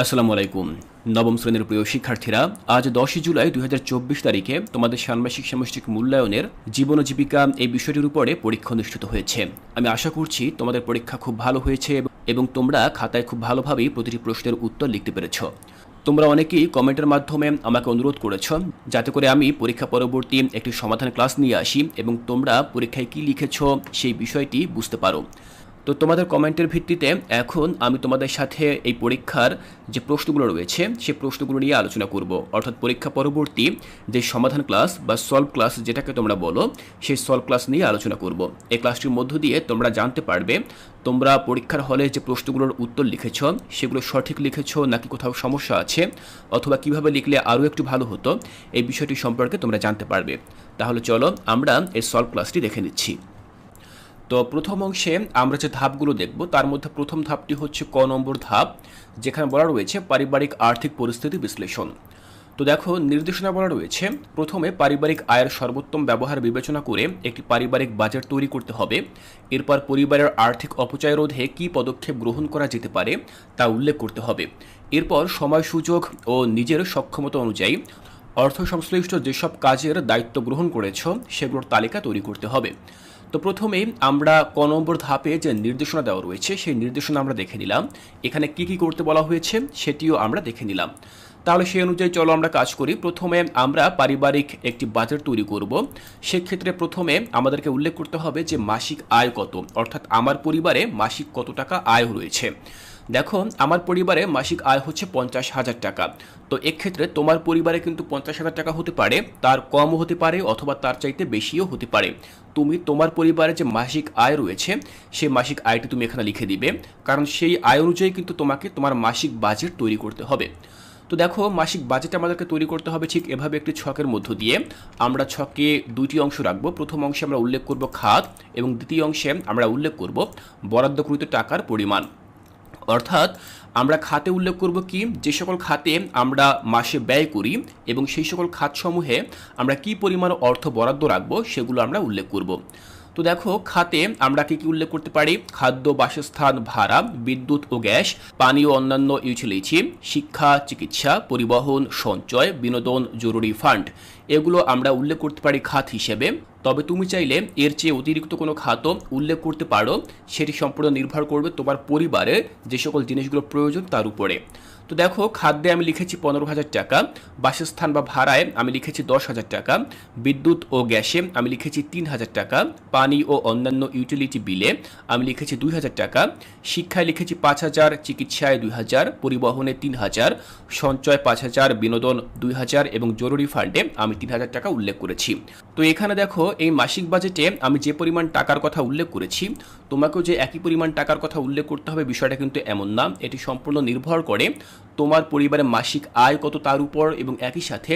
আসসালামু আলাইকুম। নবম শ্রেণীর প্রিয় শিক্ষার্থীরা, আজ 10 জুলাই 2024 তারিখে তোমাদের ষান্মাসিক সামষ্টিক মূল্যায়নের জীবন ও জীবিকা এই বিষয়টির উপরে পরীক্ষা অনুষ্ঠিত হয়েছে। আমি আশা করছি তোমাদের পরীক্ষা খুব ভালো হয়েছে এবং তোমরা খাতায় খুব ভালোভাবেই প্রতিটি প্রশ্নের উত্তর লিখতে পেরেছ। তোমরা অনেকেই কমেন্টের মাধ্যমে আমাকে অনুরোধ করেছ যাতে করে আমি পরীক্ষা পরবর্তী একটি সমাধান ক্লাস নিয়ে আসি এবং তোমরা পরীক্ষায় কী লিখেছ সেই বিষয়টি বুঝতে পারো। তো তোমাদের কমেন্টের ভিত্তিতে এখন আমি তোমাদের সাথে এই পরীক্ষার যে প্রশ্নগুলো রয়েছে সেই প্রশ্নগুলো নিয়ে আলোচনা করব, অর্থাৎ পরীক্ষা পরবর্তী যে সমাধান ক্লাস বা সলভ ক্লাস যেটাকে তোমরা বলো, সেই সলভ ক্লাস নিয়ে আলোচনা করব। এই ক্লাসটির মধ্য দিয়ে তোমরা জানতে পারবে তোমরা পরীক্ষার হলে যে প্রশ্নগুলোর উত্তর লিখেছ সেগুলো সঠিক লিখেছ নাকি কোথাও সমস্যা আছে, অথবা কিভাবে লিখলে আরও একটু ভালো হতো, এই বিষয়টি সম্পর্কে তোমরা জানতে পারবে। তাহলে চলো আমরা এই সলভ ক্লাসটি দেখে নিচ্ছি। তো প্রথম অংশে আমরা যে ধাপগুলো দেখব তার মধ্যে প্রথম ধাপটি হচ্ছে ক নম্বর ধাপ, যেখানে বলা রয়েছে পারিবারিক আর্থিক পরিস্থিতি বিশ্লেষণ। তো দেখো, নির্দেশনা বলা রয়েছে প্রথমে পারিবারিক আয়ের সর্বোত্তম ব্যবহার বিবেচনা করে একটি পারিবারিক বাজেট তৈরি করতে হবে। এরপর পরিবারের আর্থিক অপচয় রোধে কী পদক্ষেপ গ্রহণ করা যেতে পারে তা উল্লেখ করতে হবে। এরপর সময় সুযোগ ও নিজের সক্ষমতা অনুযায়ী অর্থ সংশ্লিষ্ট যেসব কাজের দায়িত্ব গ্রহণ করেছ সেগুলোর তালিকা তৈরি করতে হবে। তো প্রথমেই আমরা ক নম্বর ধাপে যে নির্দেশনা দেওয়া রয়েছে সেই নির্দেশনা আমরা দেখে নিলাম। এখানে কি কি করতে বলা হয়েছে সেটিও আমরা দেখে নিলাম। তাহলে সেই অনুযায়ী চলো আমরা কাজ করি। প্রথমে আমরা পারিবারিক একটি বাজেট তৈরি করব। সেক্ষেত্রে প্রথমে আমাদেরকে উল্লেখ করতে হবে যে মাসিক আয় কত, অর্থাৎ আমার পরিবারে মাসিক কত টাকা আয় রয়েছে। দেখো, আমার পরিবারে মাসিক আয় হচ্ছে 50,000 টাকা। তো এক্ষেত্রে তোমার পরিবারে কিন্তু 50,000 টাকা হতে পারে, তার কমও হতে পারে অথবা তার চাইতে বেশিও হতে পারে। তুমি তোমার পরিবারে যে মাসিক আয় রয়েছে সেই মাসিক আয়টি তুমি এখানে লিখে দিবে, কারণ সেই আয় অনুযায়ী কিন্তু তোমাকে তোমার মাসিক বাজেট তৈরি করতে হবে। তো দেখো, মাসিক বাজেট আমাদেরকে তৈরি করতে হবে ঠিক এভাবে একটি ছকের মধ্য দিয়ে। আমরা ছকে দুইটি অংশ রাখবো। প্রথম অংশে আমরা উল্লেখ করব খাত এবং দ্বিতীয় অংশে আমরা উল্লেখ করব বরাদ্দকৃত টাকার পরিমাণ। অর্থাৎ আমরা খাতে উল্লেখ করব কি, যে সকল খাতে আমরা মাসে ব্যয় করি এবং সেই সকল খাতসমূহে আমরা কি পরিমাণ অর্থ বরাদ্দ রাখবো সেগুলো আমরা উল্লেখ করব। তো দেখো, খাতে আমরা কি কি উল্লেখ করতে পারি: খাদ্য, বাসস্থান, ভাড়া, বিদ্যুৎ ও গ্যাস, পানি ও অন্যান্য ইউটিলিটি, শিক্ষা, চিকিৎসা, পরিবহন, সঞ্চয়, বিনোদন, জরুরি ফান্ড, এগুলো আমরা উল্লেখ করতে পারি খাত হিসেবে। তবে তুমি চাইলে এর চেয়ে অতিরিক্ত কোনো খাতও উল্লেখ করতে পারো, সেটি সম্পূর্ণ নির্ভর করবে তোমার পরিবারের যে সকল জিনিসগুলো প্রয়োজন তার উপরে। তো দেখো, খাদ্যে আমি লিখেছি 15,000 টাকা, বাসস্থান বা ভাড়ায় আমি লিখেছি 10,000 টাকা, বিদ্যুৎ ও গ্যাসে আমি লিখেছি 3,000 টাকা, পানি ও অন্যান্য ইউটিলিটি বিলে আমি লিখেছি 2,000 টাকা, শিক্ষায় লিখেছি 5,000, চিকিৎসায় 2,000, পরিবহনে 3,000, সঞ্চয় 5,000, বিনোদন 2,000 এবং জরুরি ফান্ডে আমি 3,000 টাকা উল্লেখ করেছি। তো এখানে দেখো, এই মাসিক বাজেটে আমি যে পরিমাণ টাকার কথা উল্লেখ করেছি তোমাকেও যে একই পরিমাণ টাকার কথা উল্লেখ করতে হবে বিষয়টা কিন্তু এমন না। এটি সম্পূর্ণ নির্ভর করে তোমার পরিবারের মাসিক আয় কত তার উপর এবং একই সাথে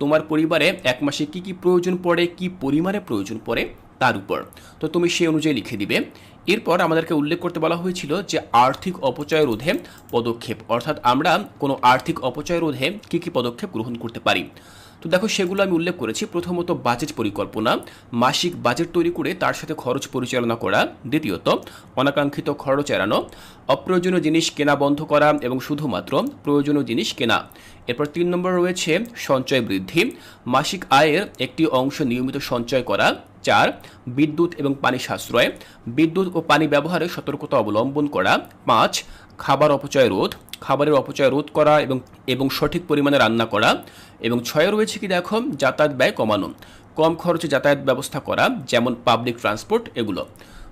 তোমার পরিবারে এক মাসে কি কি প্রয়োজন পড়ে, কি পরিমাণে প্রয়োজন পড়ে তার উপর। তো তুমি সেই অনুযায়ী লিখে দিবে। এরপর আমাদেরকে উল্লেখ করতে বলা হয়েছিল যে আর্থিক অপচয় রোধে পদক্ষেপ, অর্থাৎ আমরা কোনো আর্থিক অপচয় রোধে কি কি পদক্ষেপ গ্রহণ করতে পারি। তো দেখো, সেগুলো আমি উল্লেখ করেছি। প্রথমত বাজেট পরিকল্পনা, মাসিক বাজেট তৈরি করে তার সাথে খরচ পরিচালনা করা। দ্বিতীয়ত অনাকাঙ্ক্ষিত খরচ এড়ানো, অপ্রয়োজনীয় জিনিস কেনা বন্ধ করা এবং শুধুমাত্র প্রয়োজনীয় জিনিস কেনা। এরপর 3 নম্বর রয়েছে সঞ্চয় বৃদ্ধি, মাসিক আয়ের একটি অংশ নিয়মিত সঞ্চয় করা। 4, বিদ্যুৎ এবং পানি সাশ্রয়, বিদ্যুৎ ও পানি ব্যবহারে সতর্কতা অবলম্বন করা। 5, খাবার অপচয় রোধ, খাবারের অপচয় রোধ করা এবং সঠিক পরিমাণে রান্না করা। এবং 6 রয়েছে কি দেখো, যাতায়াত ব্যয় কমানো, কম খরচে যাতায়াত ব্যবস্থা করা, যেমন পাবলিক ট্রান্সপোর্ট এগুলো।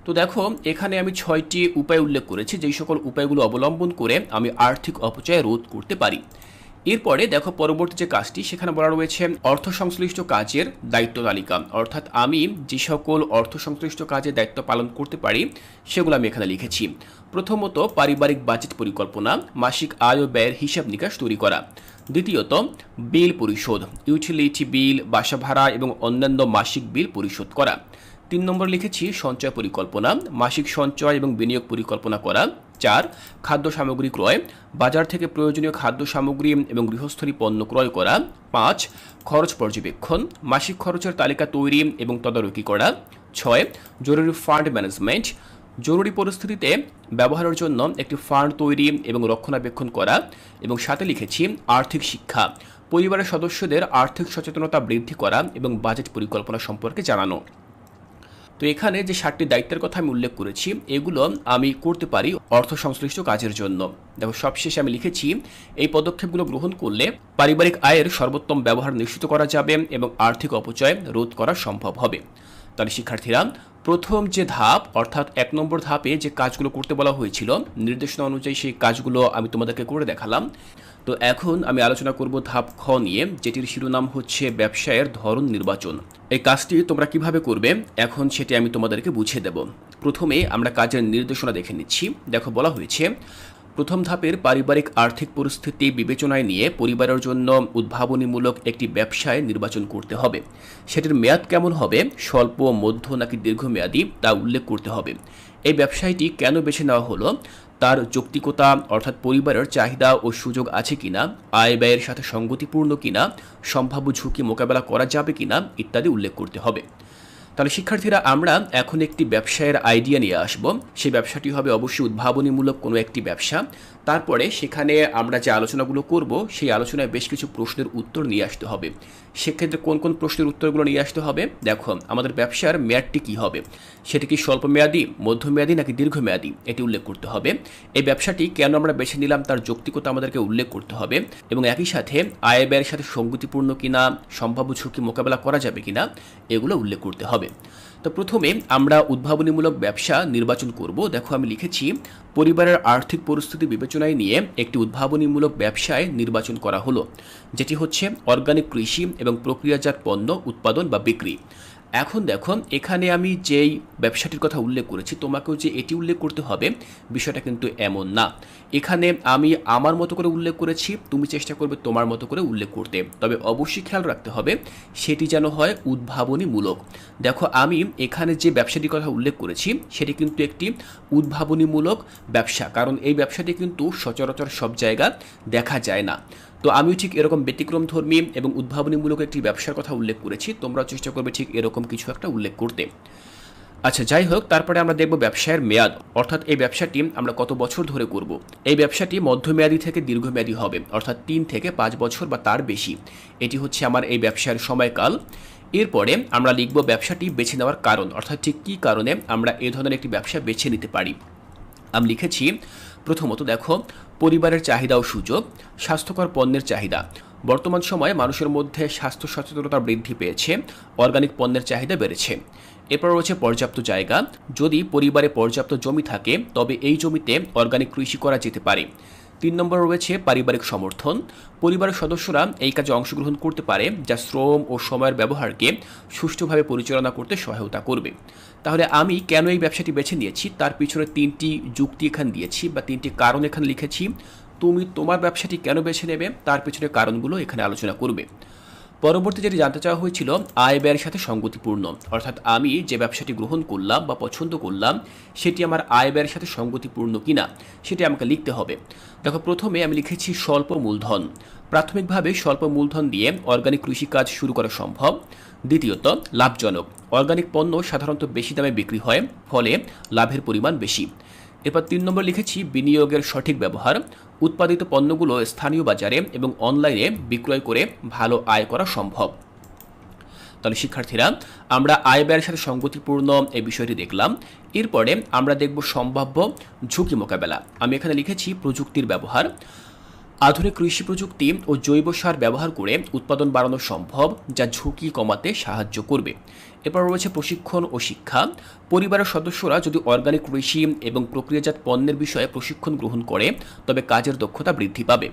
তো দেখো, এখানে আমি 6টি উপায় উল্লেখ করেছি যেই সকল উপায়গুলো অবলম্বন করে আমি আর্থিক অপচয় রোধ করতে পারি। এরপরে দেখো, পরবর্তী যে কাজটি সেখানে বলা রয়েছে অর্থ সংশ্লিষ্ট কাজের দায়িত্ব তালিকা, অর্থাৎ আমি যে সকল অর্থ সংশ্লিষ্ট কাজের দায়িত্ব পালন করতে পারি সেগুলো আমি এখানে লিখেছি। প্রথমত পারিবারিক বাজেট পরিকল্পনা, মাসিক আয় ও ব্যয়ের হিসাব নিকাশ তৈরি করা। দ্বিতীয়ত বিল পরিশোধ, ইউটিলিটি বিল, বাসা ভাড়া এবং অন্যান্য মাসিক বিল পরিশোধ করা। 3 নম্বর লিখেছি সঞ্চয় পরিকল্পনা, মাসিক সঞ্চয় এবং বিনিয়োগ পরিকল্পনা করা। 4, খাদ্য সামগ্রী ক্রয়, বাজার থেকে প্রয়োজনীয় খাদ্য সামগ্রী এবং গৃহস্থলী পণ্য ক্রয় করা। 5, খরচ পর্যবেক্ষণ, মাসিক খরচের তালিকা তৈরি এবং তদারকি করা। 6, জরুরি ফান্ড ম্যানেজমেন্ট, জরুরি পরিস্থিতিতে ব্যবহারের জন্য একটি ফান্ড তৈরি এবং রক্ষণাবেক্ষণ করা, এবং সাথে লিখেছি আর্থিক শিক্ষা, পরিবারের সদস্যদের আর্থিক সচেতনতা বৃদ্ধি করা এবং বাজেট পরিকল্পনা সম্পর্কে জানানো। তো এখানে যে 7টি দায়িত্বের কথা আমি উল্লেখ করেছি এগুলো আমি করতে পারি অর্থ সংশ্লিষ্ট কাজের জন্য। দেখো সবশেষে আমি লিখেছি এই পদক্ষেপগুলো গ্রহণ করলে পারিবারিক আয়ের সর্বোত্তম ব্যবহার নিশ্চিত করা যাবে এবং আর্থিক অপচয় রোধ করা সম্ভব হবে। তাহলে শিক্ষার্থীরা, প্রথম যে ধাপ অর্থাৎ 1 নম্বর ধাপে যে কাজগুলো করতে বলা হয়েছিল নির্দেশনা অনুযায়ী সেই কাজগুলো আমি তোমাদেরকে করে দেখালাম। তো এখন আমি আলোচনা করব ধাপ খ নিয়ে, যেটির শিরোনাম হচ্ছে ব্যবসায়ের ধরন নির্বাচন। এই কাজটি তোমরা কিভাবে করবে এখন সেটি আমি তোমাদেরকে বুঝিয়ে দেব। প্রথমে আমরা কাজের নির্দেশনা দেখে নিচ্ছি। দেখো বলা হয়েছে প্রথম ধাপের পারিবারিক আর্থিক পরিস্থিতি বিবেচনায় নিয়ে পরিবারের জন্য উদ্ভাবনীমূলক একটি ব্যবসায় নির্বাচন করতে হবে। সেটির মেয়াদ কেমন হবে, স্বল্প, মধ্য নাকি দীর্ঘমেয়াদী, তা উল্লেখ করতে হবে। এই ব্যবসায়টি কেন বেছে নেওয়া হলো, তার যৌক্তিকতা অর্থাৎ পরিবারের চাহিদা ও সুযোগ আছে কিনা, আয় ব্যয়ের সাথে সঙ্গতিপূর্ণ কিনা, সম্ভাব্য ঝুঁকি মোকাবেলা করা যাবে কিনা ইত্যাদি উল্লেখ করতে হবে। তাহলে শিক্ষার্থীরা, আমরা এখন একটি ব্যবসায়ের আইডিয়া নিয়ে আসব। সেই ব্যবসাটি হবে অবশ্যই উদ্ভাবনীমূলক কোনো একটি ব্যবসা। তারপরে সেখানে আমরা যে আলোচনাগুলো করব সেই আলোচনায় বেশ কিছু প্রশ্নের উত্তর নিয়ে আসতে হবে। সেক্ষেত্রে কোন কোন প্রশ্নের উত্তরগুলো নিয়ে আসতে হবে, দেখো আমাদের ব্যবসার মেয়াদটি কী হবে, সেটি কি স্বল্পমেয়াদী, মধ্যমেয়াদী নাকি দীর্ঘমেয়াদী, এটি উল্লেখ করতে হবে। এই ব্যবসাটি কেন আমরা বেছে নিলাম তার যৌক্তিকতা আমাদেরকে উল্লেখ করতে হবে, এবং একই সাথে আয় ব্যয়ের সাথে সঙ্গতিপূর্ণ কিনা, সম্ভাব্য ঝুঁকি মোকাবেলা করা যাবে কিনা এগুলো উল্লেখ করতে হবে। তো প্রথমে আমরা উদ্ভাবনীমূলক ব্যবসা নির্বাচন করব। দেখো আমি লিখেছি পরিবারের আর্থিক পরিস্থিতি বিবেচনায় নিয়ে একটি উদ্ভাবনীমূলক ব্যবসায় নির্বাচন করা হলো, যেটি হচ্ছে অর্গানিক কৃষি এবং প্রক্রিয়াজাত পণ্য উৎপাদন বা বিক্রি। এখন দেখো এখানে আমি যেই ব্যবসাটির কথা উল্লেখ করেছি তোমাকেও যে এটি উল্লেখ করতে হবে বিষয়টা কিন্তু এমন না। এখানে আমি আমার মতো করে উল্লেখ করেছি, তুমি চেষ্টা করবে তোমার মতো করে উল্লেখ করতে, তবে অবশ্যই খেয়াল রাখতে হবে সেটি যেন হয় উদ্ভাবনীমূলক। দেখো আমি এখানে যে ব্যবসাটির কথা উল্লেখ করেছি সেটি কিন্তু একটি উদ্ভাবনীমূলক ব্যবসা, কারণ এই ব্যবসাটি কিন্তু সচরাচর সব জায়গা দেখা যায় না। তো আমিও ঠিক এরকম ব্যতিক্রমধর্মী এবং উদ্ভাবনীমূলক একটি ব্যবসার কথা উল্লেখ করেছি, তোমরাও চেষ্টা করবে ঠিক এরকম কিছু একটা উল্লেখ করতে। আচ্ছা যাই হোক, তারপরে আমরা দেখব ব্যবসায়ের মেয়াদ, অর্থাৎ এই ব্যবসাটি আমরা কত বছর ধরে করব। এই ব্যবসাটি মধ্যমেয়াদী থেকে দীর্ঘমেয়াদী হবে, অর্থাৎ 3 থেকে 5 বছর বা তার বেশি। এটি হচ্ছে আমার এই ব্যবসার সময়কাল। এরপরে আমরা লিখব ব্যবসাটি বেছে নেওয়ার কারণ, অর্থাৎ ঠিক কী কারণে আমরা এই ধরনের একটি ব্যবসা বেছে নিতে পারি। আমি লিখেছি প্রথমত দেখো পরিবারের চাহিদা ও সুযোগ, স্বাস্থ্যকর পণ্যের চাহিদা। বর্তমান সময়ে মানুষের মধ্যে স্বাস্থ্য সচেতনতা বৃদ্ধি পেয়েছে, অর্গানিক পণ্যের চাহিদা বেড়েছে। এরপর রয়েছে পর্যাপ্ত জায়গা, যদি পরিবারে পর্যাপ্ত জমি থাকে তবে এই জমিতে অর্গানিক কৃষি করা যেতে পারে। 3 নম্বর রয়েছে পারিবারিক সমর্থন, পরিবারের সদস্যরা এই কাজে অংশগ্রহণ করতে পারে যা শ্রম ও সময়ের ব্যবহারকে সুষ্ঠুভাবে পরিচালনা করতে সহায়তা করবে। তাহলে আমি কেন এই ব্যবসাটি বেছে নিয়েছি তার পিছনে 3টি যুক্তি এখানে দিয়েছি বা 3টি কারণ এখানে লিখেছি। তুমি তোমার ব্যবসাটি কেন বেছে নেবে তার পিছনে কারণগুলো এখানে আলোচনা করবে। পরবর্তী যেটি জানতে চাওয়া হয়েছিল আয় ব্যয়ের সাথে সঙ্গতিপূর্ণ, অর্থাৎ আমি যে ব্যবসাটি গ্রহণ করলাম বা পছন্দ করলাম সেটি আমার আয় ব্যয়ের সাথে সঙ্গতিপূর্ণ কিনা সেটি আমাকে লিখতে হবে। দেখো প্রথমে আমি লিখেছি স্বল্প মূলধন, প্রাথমিকভাবে স্বল্প মূলধন দিয়ে অর্গানিক কৃষিকাজ শুরু করা সম্ভব। দ্বিতীয়ত লাভজনক, অর্গানিক পণ্য সাধারণত বেশি দামে বিক্রি হয়, ফলে লাভের পরিমাণ বেশি। এরপর 3 নম্বর লিখেছি বিনিয়োগের সঠিক ব্যবহার, উৎপাদিত পণ্যগুলো স্থানীয় বাজারে এবং অনলাইনে বিক্রয় করে ভালো আয় করা সম্ভব। তাহলে শিক্ষার্থীরা, আমরা আয় ব্যয়ের সাথে সঙ্গতিপূর্ণ এই বিষয়টি দেখলাম। এরপরে আমরা দেখব সম্ভাব্য ঝুঁকি মোকাবেলা। আমি এখানে লিখেছি প্রযুক্তির ব্যবহার, আধুনিক কৃষি প্রযুক্তি ও জৈব সার ব্যবহার করে উৎপাদন বাড়ানো সম্ভব যা ঝুঁকি কমাতে সাহায্য করবে। এরপর রয়েছে প্রশিক্ষণ ও শিক্ষা, পরিবারের সদস্যরা যদি অর্গানিক কৃষি এবং প্রক্রিয়াজাত পণ্যের বিষয়ে প্রশিক্ষণ গ্রহণ করে তবে কাজের দক্ষতা বৃদ্ধি পাবে।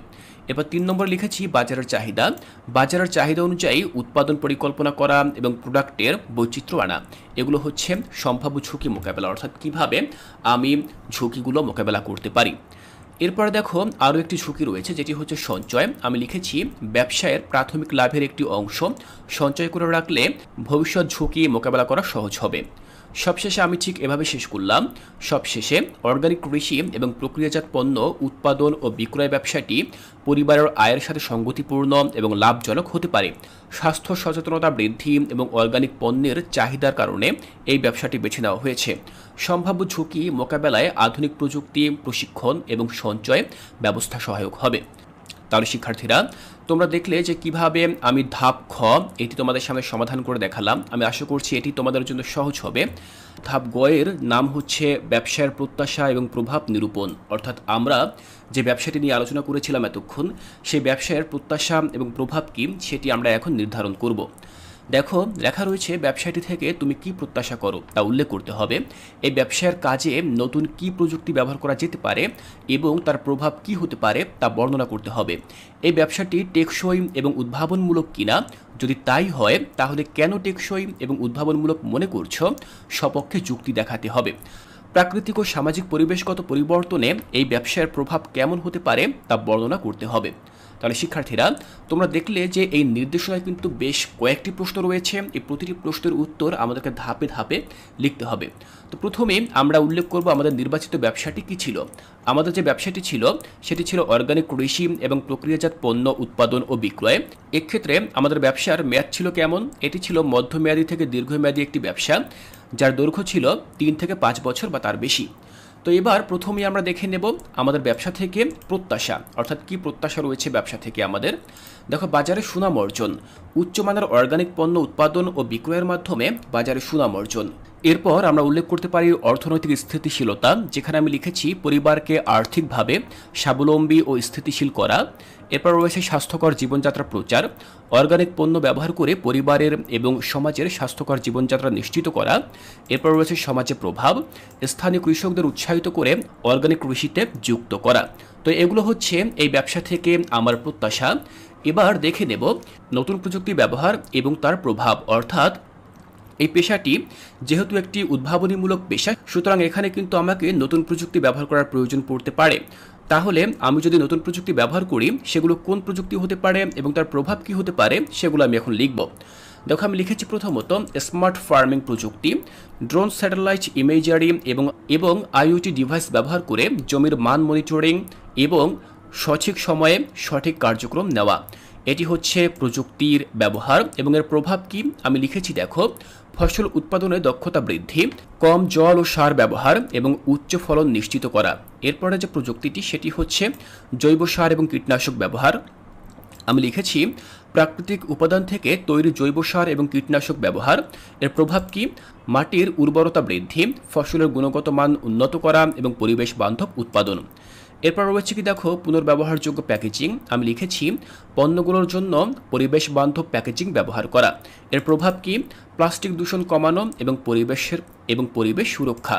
এরপর 3 নম্বর লিখেছি বাজারের চাহিদা, বাজারের চাহিদা অনুযায়ী উৎপাদন পরিকল্পনা করা এবং প্রোডাক্টের বৈচিত্র্য আনা। এগুলো হচ্ছে সম্ভাব্য ঝুঁকি মোকাবেলা, অর্থাৎ কিভাবে আমি ঝুঁকিগুলো মোকাবেলা করতে পারি। এরপর দেখো আরও একটি ঝুঁকি রয়েছে যেটি হচ্ছে সঞ্চয়। আমি লিখেছি ব্যবসায়ের প্রাথমিক লাভের একটি অংশ সঞ্চয় করে রাখলে ভবিষ্যৎ ঝুঁকি মোকাবেলা করা সহজ হবে। সবশেষে আমি ঠিক এভাবে শেষ করলাম। সবশেষে অর্গানিক কৃষি এবং প্রক্রিয়াজাত পণ্য উৎপাদন ও বিক্রয় ব্যবসাটি পরিবারের আয়ের সাথে সঙ্গতিপূর্ণ এবং লাভজনক হতে পারে। স্বাস্থ্য সচেতনতা বৃদ্ধি এবং অর্গানিক পণ্যের চাহিদার কারণে এই ব্যবসাটি বেছে নেওয়া হয়েছে। সম্ভাব্য ঝুঁকি মোকাবেলায় আধুনিক প্রযুক্তি, প্রশিক্ষণ এবং সঞ্চয় ব্যবস্থা সহায়ক হবে। তাহলে শিক্ষার্থীরা, তোমরা দেখলে যে কিভাবে আমি ধাপ খ এটি তোমাদের সামনে সমাধান করে দেখালাম। আমি আশা করছি এটি তোমাদের জন্য সহজ হবে। ধাপ গ এর নাম হচ্ছে ব্যবসার প্রত্যাশা এবং প্রভাব নিরূপণ। অর্থাৎ আমরা যে ব্যবসাটি নিয়ে আলোচনা করেছিলাম এতক্ষণ, সেই ব্যবসায়ের প্রত্যাশা এবং প্রভাব কী সেটি আমরা এখন নির্ধারণ করব। দেখো, লেখা রয়েছে ব্যবসাটি থেকে তুমি কি প্রত্যাশা করো তা উল্লেখ করতে হবে। এই ব্যবসার কাজে নতুন কি প্রযুক্তি ব্যবহার করা যেতে পারে এবং তার প্রভাব কি হতে পারে তা বর্ণনা করতে হবে। এই ব্যবসাটি টেকসই এবং উদ্ভাবনমূলক কিনা, যদি তাই হয় তাহলে কেন টেকসই এবং উদ্ভাবনমূলক মনে করছো, সপক্ষে যুক্তি দেখাতে হবে। প্রাকৃতিক ও সামাজিক পরিবেশগত পরিবর্তনে এই ব্যবসার প্রভাব কেমন হতে পারে তা বর্ণনা করতে হবে। তাহলে শিক্ষার্থীরা, তোমরা দেখলে যে এই নির্দেশনায় কিন্তু বেশ কয়েকটি প্রশ্ন রয়েছে। এই প্রতিটি প্রশ্নের উত্তর আমাদেরকে ধাপে ধাপে লিখতে হবে। তো প্রথমে আমরা উল্লেখ করব আমাদের নির্বাচিত ব্যবসাটি কী ছিল। আমাদের যে ব্যবসাটি ছিল সেটি ছিল অর্গানিক কৃষি এবং প্রক্রিয়াজাত পণ্য উৎপাদন ও বিক্রয়। এক্ষেত্রে আমাদের ব্যবসার মেয়াদ ছিল কেমন? এটি ছিল মধ্যমেয়াদী থেকে দীর্ঘমেয়াদী একটি ব্যবসা, যার দৈর্ঘ্য ছিল ৩ থেকে ৫ বছর বা তার বেশি। তো এবার প্রথমেই আমরা দেখে নেব আমাদের ব্যবসা থেকে প্রত্যাশা, অর্থাৎ কি প্রত্যাশা রয়েছে ব্যবসা থেকে আমাদের। দেখো, বাজারে সুনাম অর্জন, উচ্চমানের অর্গানিক পণ্য উৎপাদন ও বিক্রয়ের মাধ্যমে বাজারে সুনাম অর্জন। এরপর আমরা উল্লেখ করতে পারি অর্থনৈতিক স্থিতিশীলতা, যেখানে আমি লিখেছি পরিবারকে আর্থিকভাবে স্বাবলম্বী ও স্থিতিশীল করা। এরপর রয়েছে স্বাস্থ্যকর জীবনযাত্রা প্রচার, অর্গানিক পণ্য ব্যবহার করে পরিবারের এবং সমাজের স্বাস্থ্যকর জীবনযাত্রা নিশ্চিত করা। এরপর রয়েছে সমাজে প্রভাব, স্থানীয় কৃষকদের উৎসাহিত করে অর্গানিক কৃষিতে যুক্ত করা। তো এগুলো হচ্ছে এই ব্যবসা থেকে আমার প্রত্যাশা। এবার দেখে নেব নতুন প্রযুক্তি ব্যবহার এবং তার প্রভাব, অর্থাৎ এই পেশাটি যেহেতু একটি উদ্ভাবনীমূলক পেশা, সুতরাং এখানে কিন্তু আমাকে নতুন প্রযুক্তি ব্যবহার করার প্রয়োজন পড়তে পারে। তাহলে আমি যদি নতুন প্রযুক্তি ব্যবহার করি, সেগুলো কোন প্রযুক্তি হতে পারে এবং তার প্রভাব কী হতে পারে সেগুলো আমি এখন লিখব। দেখো, আমি লিখেছি প্রথমত স্মার্ট ফার্মিং প্রযুক্তি, ড্রোন, স্যাটেলাইট ইমেজারি এবং আইওটি ডিভাইস ব্যবহার করে জমির মান মনিটরিং এবং সঠিক সময়ে সঠিক কার্যক্রম নেওয়া। এটি হচ্ছে প্রযুক্তির ব্যবহার। এবং এর প্রভাব কি আমি লিখেছি, দেখো, ফসল উৎপাদনে দক্ষতা বৃদ্ধি, কম জল ও সার ব্যবহার এবং উচ্চ ফলন নিশ্চিত করা। এরপরে যে প্রযুক্তিটি সেটি হচ্ছে জৈব সার এবং কীটনাশক ব্যবহার। আমি লিখেছি প্রাকৃতিক উপাদান থেকে তৈরি জৈব সার এবং কীটনাশক ব্যবহার। এর প্রভাব কি? মাটির উর্বরতা বৃদ্ধি, ফসলের গুণগত মান উন্নত করা এবং পরিবেশ বান্ধব উৎপাদন। এরপর রয়েছে কি, দেখো, পুনর্ব্যবহারযোগ্য প্যাকেজিং। আমি লিখেছি পণ্যগুলোর জন্য পরিবেশ বান্ধব প্যাকেজিং ব্যবহার করা। এর প্রভাব কি? প্লাস্টিক দূষণ কমানো এবং পরিবেশ সুরক্ষা।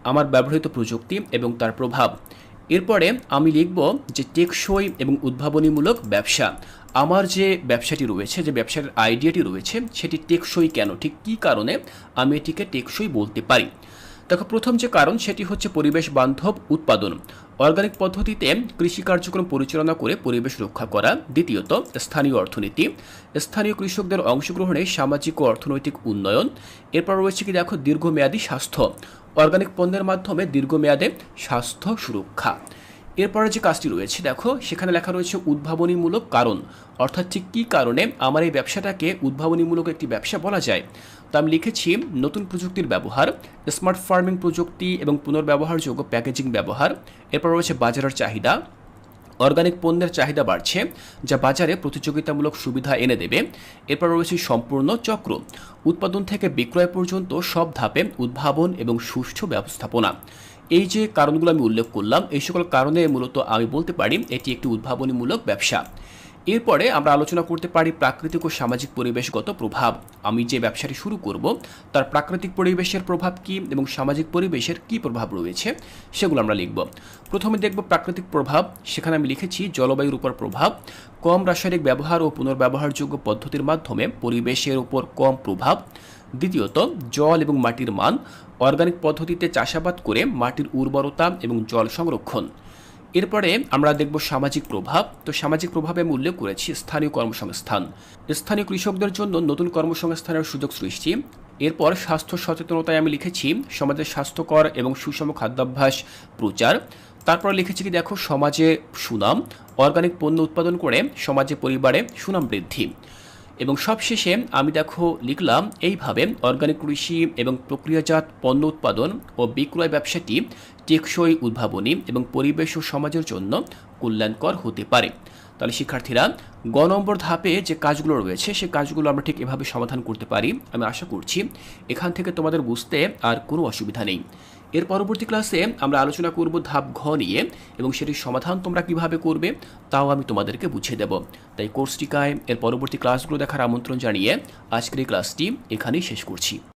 আমার ব্যবহৃত প্রযুক্তি এবং তার প্রভাব। এরপরে আমি লিখব যে টেকসই এবং উদ্ভাবনীমূলক ব্যবসা। আমার যে ব্যবসাটি রয়েছে, যে ব্যবসার আইডিয়াটি রয়েছে, সেটি টেকসই কেন, ঠিক কী কারণে আমি এটিকে টেকসই বলতে পারি। দেখো, প্রথম যে কারণ সেটি হচ্ছে পরিবেশ বান্ধব উৎপাদন, অর্গানিক পদ্ধতিতে কৃষি কার্যক্রম পরিচালনা করে পরিবেশ রক্ষা করা। দ্বিতীয়ত, স্থানীয় অর্থনীতি, স্থানীয় কৃষকদের অংশগ্রহণে সামাজিক ও অর্থনৈতিক উন্নয়ন। এরপর রয়েছে কি, দেখো, দীর্ঘমেয়াদী স্বাস্থ্য, অর্গানিক পণ্যের মাধ্যমে দীর্ঘমেয়াদে স্বাস্থ্য সুরক্ষা। এরপরে যে কাজটি রয়েছে, দেখো, সেখানে লেখা রয়েছে উদ্ভাবনীমূলক কারণ, অর্থাৎ ঠিক কী কারণে আমার এই ব্যবসাটাকে উদ্ভাবনীমূলক একটি ব্যবসা বলা যায়। তো আমি লিখেছি নতুন প্রযুক্তির ব্যবহার, স্মার্ট ফার্মিং প্রযুক্তি এবং পুনর্ব্যবহারযোগ্য প্যাকেজিং ব্যবহার। এরপর রয়েছে বাজারের চাহিদা, অর্গানিক পণ্যের চাহিদা বাড়ছে যা বাজারে প্রতিযোগিতামূলক সুবিধা এনে দেবে। এরপর রয়েছে সম্পূর্ণ চক্র, উৎপাদন থেকে বিক্রয় পর্যন্ত সব ধাপে উদ্ভাবন এবং সুষ্ঠু ব্যবস্থাপনা। এই যে কারণগুলো আমি উল্লেখ করলাম, এই সকল কারণে মূলত আমি বলতে পারি এটি একটি উদ্ভাবনীমূলক ব্যবসা। এরপরে আমরা আলোচনা করতে পারি প্রাকৃতিক ও সামাজিক পরিবেশগত প্রভাব। আমি যে ব্যবসাটি শুরু করব তার প্রাকৃতিক পরিবেশের প্রভাব কী এবং সামাজিক পরিবেশের কী প্রভাব রয়েছে সেগুলো আমরা লিখব। প্রথমে দেখব প্রাকৃতিক প্রভাব। সেখানে আমি লিখেছি জলবায়ুর উপর প্রভাব, কম রাসায়নিক ব্যবহার ও পুনর্ব্যবহারযোগ্য পদ্ধতির মাধ্যমে পরিবেশের উপর কম প্রভাব। দ্বিতীয়ত, জল এবং মাটির মান, অর্গানিক পদ্ধতিতে চাষাবাদ করে মাটির উর্বরতা এবং জল সংরক্ষণ। এরপরে আমরা দেখব সামাজিক প্রভাব। তো সামাজিক প্রভাবে আমি উল্লেখ করেছি স্থানীয় কর্মসংস্থান, স্থানীয় কৃষকদের জন্য নতুন কর্মসংস্থানের সুযোগ সৃষ্টি। এরপর স্বাস্থ্য সচেতনতায় আমি লিখেছি সমাজের স্বাস্থ্যকর এবং সুষম খাদ্যাভ্যাস প্রচার। তারপর লিখেছি কি দেখো সমাজে সুনাম, অর্গানিক পণ্য উৎপাদন করে সমাজে পরিবারে সুনাম বৃদ্ধি। এবং সবশেষে আমি দেখো লিখলাম এইভাবে অর্গানিক কৃষি এবং প্রক্রিয়াজাত পণ্য উৎপাদন ও বিক্রয় ব্যবসাটি টেকসই, উদ্ভাবনী এবং পরিবেশ ও সমাজের জন্য কল্যাণকর হতে পারে। তাহলে শিক্ষার্থীরা, গ নম্বর ধাপে যে কাজগুলো রয়েছে সে কাজগুলো আমরা ঠিক এভাবে সমাধান করতে পারি। আমি আশা করছি এখান থেকে তোমাদের বুঝতে আর কোনো অসুবিধা নেই। এর পরবর্তী ক্লাসে আমরা আলোচনা করব ধাপ ঘ নিয়ে, এবং সেটির সমাধান তোমরা কিভাবে করবে তাও আমি তোমাদেরকে বুঝিয়ে দেব। তাই কোর্সটিকায় এর পরবর্তী ক্লাসগুলো দেখার আমন্ত্রণ জানিয়ে আজকের এই ক্লাসটি এখানেই শেষ করছি।